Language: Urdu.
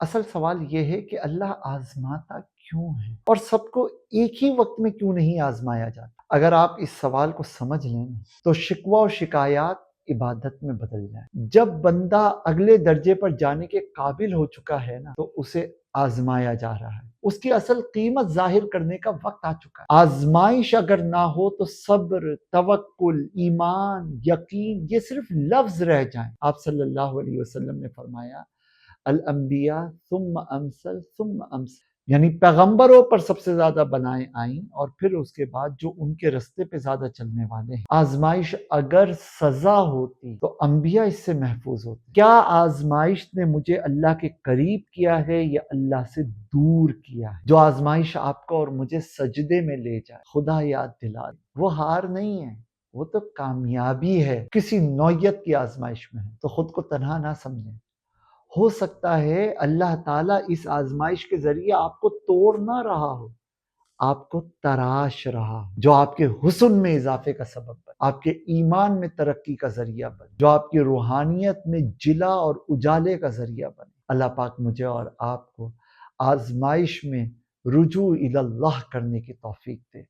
اصل سوال یہ ہے کہ اللہ آزماتا کیوں ہے اور سب کو ایک ہی وقت میں کیوں نہیں آزمایا جاتا؟ اگر آپ اس سوال کو سمجھ لیں تو شکوہ و شکایات عبادت میں بدل جائیں۔ جب بندہ اگلے درجے پر جانے کے قابل ہو چکا ہے نا، تو اسے آزمایا جا رہا ہے، اس کی اصل قیمت ظاہر کرنے کا وقت آ چکا ہے۔ آزمائش اگر نہ ہو تو صبر، توکل، ایمان، یقین یہ صرف لفظ رہ جائیں۔ آپ صلی اللہ علیہ وسلم نے فرمایا الانبیاء ثم امثل ثم امثل، یعنی پیغمبروں پر سب سے زیادہ بلائیں آئیں اور پھر اس کے بعد جو ان کے رستے پہ زیادہ چلنے والے ہیں۔ آزمائش اگر سزا ہوتی تو انبیاء اس سے محفوظ ہوتے۔ کیا آزمائش نے مجھے اللہ کے قریب کیا ہے یا اللہ سے دور کیا ہے؟ جو آزمائش آپ کو اور مجھے سجدے میں لے جائے، خدا یاد دلا دے، وہ ہار نہیں ہے، وہ تو کامیابی ہے۔ کسی نوعیت کی آزمائش میں ہے تو خود کو تنہا نہ سمجھیں۔ ہو سکتا ہے اللہ تعالیٰ اس آزمائش کے ذریعے آپ کو توڑ نہ رہا ہو، آپ کو تراش رہا ہو، جو آپ کے حسن میں اضافے کا سبب بنے، آپ کے ایمان میں ترقی کا ذریعہ بنے، جو آپ کی روحانیت میں جلا اور اجالے کا ذریعہ بنے۔ اللہ پاک مجھے اور آپ کو آزمائش میں رجوع الی اللہ کرنے کی توفیق دے۔